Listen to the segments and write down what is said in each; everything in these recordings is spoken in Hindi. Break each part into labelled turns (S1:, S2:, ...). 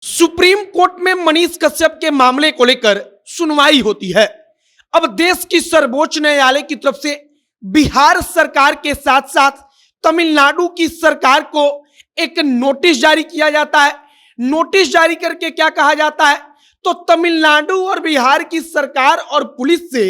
S1: सुप्रीम कोर्ट में मनीष कश्यप के मामले को लेकर सुनवाई होती है। अब देश की सर्वोच्च न्यायालय की तरफ से बिहार सरकार के साथ साथ तमिलनाडु की सरकार को एक नोटिस जारी किया जाता है। नोटिस जारी करके क्या कहा जाता है, तो तमिलनाडु और बिहार की सरकार और पुलिस से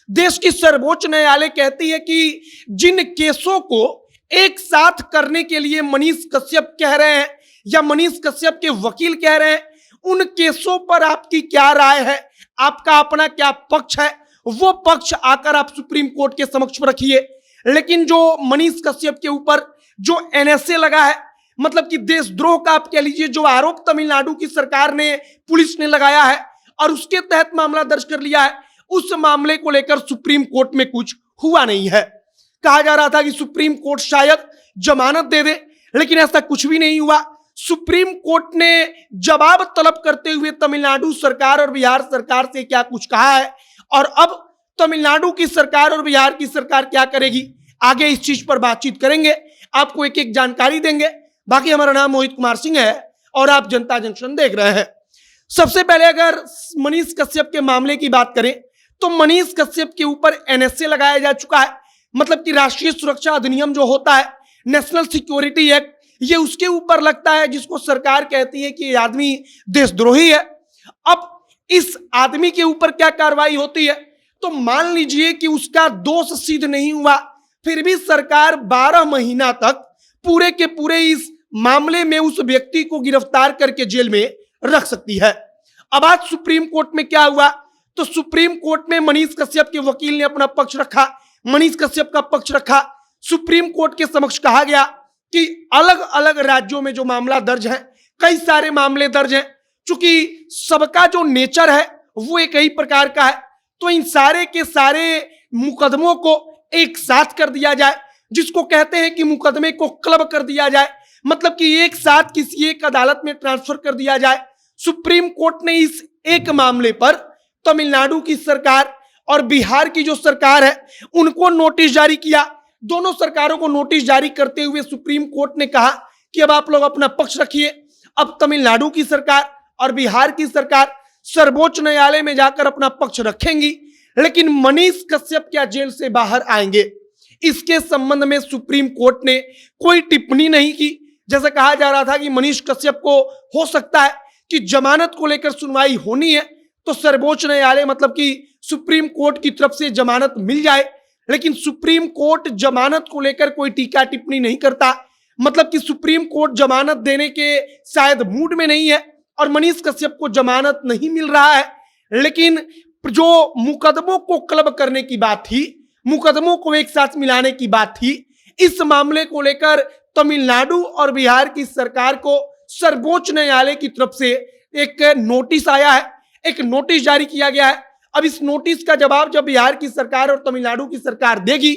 S1: देश की सर्वोच्च न्यायालय कहती है कि जिन केसों को एक साथ करने के लिए मनीष कश्यप कह रहे हैं या मनीष कश्यप के वकील कह रहे हैं, उन केसों पर आपकी क्या राय है, आपका अपना क्या पक्ष है, वो पक्ष आकर आप सुप्रीम कोर्ट के समक्ष रखिए। लेकिन जो मनीष कश्यप के ऊपर जो एनएसए लगा है, मतलब कि देशद्रोह का आप कह लीजिए, जो आरोप तमिलनाडु की सरकार ने, पुलिस ने लगाया है और उसके तहत मामला दर्ज कर लिया है, उस मामले को लेकर सुप्रीम कोर्ट में कुछ हुआ नहीं है। कहा जा रहा था कि सुप्रीम कोर्ट शायद जमानत दे दे, लेकिन ऐसा कुछ भी नहीं हुआ। सुप्रीम कोर्ट ने जवाब तलब करते हुए तमिलनाडु सरकार और बिहार सरकार से क्या कुछ कहा है और अब तमिलनाडु की सरकार और बिहार की सरकार क्या करेगी, आगे इस चीज पर बातचीत करेंगे, आपको एक एक जानकारी देंगे। बाकी हमारा नाम मोहित कुमार सिंह है और आप जनता जंक्शन देख रहे हैं। सबसे पहले अगर मनीष कश्यप के मामले की बात करें तो मनीष कश्यप के ऊपर एनएसए लगाया जा चुका है, मतलब कि राष्ट्रीय सुरक्षा अधिनियम जो होता है, नेशनल सिक्योरिटी एक्ट, ये उसके ऊपर लगता है, जिसको सरकार कहती है कि ये आदमी देशद्रोही है। अब इस आदमी के ऊपर क्या कार्रवाई होती है, तो मान लीजिए कि उसका दोष सिद्ध नहीं हुआ, फिर भी सरकार 12 महीना तक पूरे के पूरे इस मामले में उस व्यक्ति को गिरफ्तार करके जेल में रख सकती है। अब आज सुप्रीम कोर्ट में क्या हुआ, तो सुप्रीम कोर्ट में मनीष कश्यप के वकील ने अपना पक्ष रखा, मनीष कश्यप का पक्ष रखा। सुप्रीम कोर्ट के समक्ष कहा गया कि अलग अलग राज्यों में जो मामला दर्ज है, कई सारे मामले दर्ज हैं, चूंकि सबका जो नेचर है वो एक ही प्रकार का है, तो इन सारे के सारे मुकदमों को एक साथ कर दिया जाए, जिसको कहते हैं कि मुकदमे को क्लब कर दिया जाए, मतलब कि एक साथ किसी एक अदालत में ट्रांसफर कर दिया जाए। सुप्रीम कोर्ट ने इस एक मामले पर तमिलनाडु की सरकार और बिहार की जो सरकार है उनको नोटिस जारी किया। दोनों सरकारों को नोटिस जारी करते हुए सुप्रीम कोर्ट ने कहा कि अब आप लोग अपना पक्ष रखिए। अब तमिलनाडु की सरकार और बिहार की सरकार सर्वोच्च न्यायालय में जाकर अपना पक्ष रखेंगी, लेकिन मनीष कश्यप क्या जेल से बाहर आएंगे, इसके संबंध में सुप्रीम कोर्ट ने कोई टिप्पणी नहीं की। जैसा कहा जा रहा था कि मनीष कश्यप को हो सकता है कि जमानत को लेकर सुनवाई होनी है, तो सर्वोच्च न्यायालय मतलब कि सुप्रीम कोर्ट की तरफ से जमानत मिल जाए, लेकिन सुप्रीम कोर्ट जमानत को लेकर कोई टीका टिप्पणी नहीं करता, मतलब कि सुप्रीम कोर्ट जमानत देने के शायद मूड में नहीं है और मनीष कश्यप को जमानत नहीं मिल रहा है। लेकिन जो मुकदमों को क्लब करने की बात थी, मुकदमों को एक साथ मिलाने की बात थी, इस मामले को लेकर तमिलनाडु और बिहार की सरकार को सर्वोच्च न्यायालय की तरफ से एक नोटिस आया है, एक नोटिस जारी किया गया है। अब इस नोटिस का जवाब जब बिहार की सरकार और तमिलनाडु की सरकार देगी,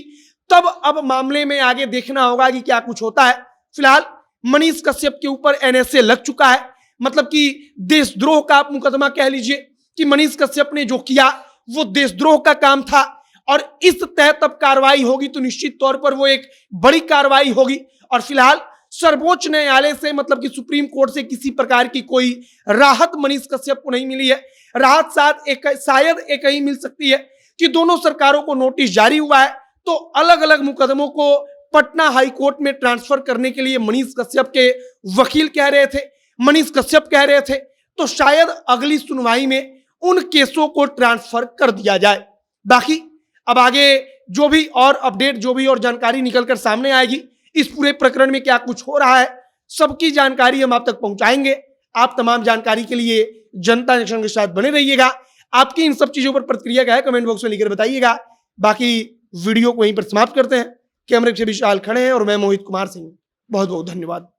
S1: तब अब मामले में आगे देखना होगा कि क्या कुछ होता है। फिलहाल मनीष कश्यप के ऊपर एनएसए लग चुका है, मतलब कि देशद्रोह का आप मुकदमा कह लीजिए कि मनीष कश्यप ने जो किया वो देशद्रोह का काम था और इस तहत अब कार्रवाई होगी तो निश्चित तौर पर वो एक बड़ी कार्रवाई होगी। और फिलहाल सर्वोच्च न्यायालय से, मतलब कि सुप्रीम कोर्ट से किसी प्रकार की कोई राहत मनीष कश्यप को नहीं मिली है। राहत शायद एक ही मिल सकती है कि दोनों सरकारों को नोटिस जारी हुआ है, तो अलग अलग मुकदमों को पटना हाई कोर्ट में ट्रांसफर करने के लिए मनीष कश्यप के वकील कह रहे थे, मनीष कश्यप कह रहे थे, तो शायद अगली सुनवाई में उन केसों को ट्रांसफर कर दिया जाए। बाकी अब आगे जो भी और अपडेट, जो भी और जानकारी निकलकर सामने आएगी, इस पूरे प्रकरण में क्या कुछ हो रहा है, सबकी जानकारी हम आप तक पहुंचाएंगे। आप तमाम जानकारी के लिए जनता जंक्शन के साथ बने रहिएगा। आपकी इन सब चीजों पर प्रतिक्रिया क्या है कमेंट बॉक्स में लिखकर बताइएगा। बाकी वीडियो को यहीं पर समाप्त करते हैं। कैमरे से विशाल खड़े हैं और मैं मोहित कुमार सिंह। बहुत बहुत धन्यवाद।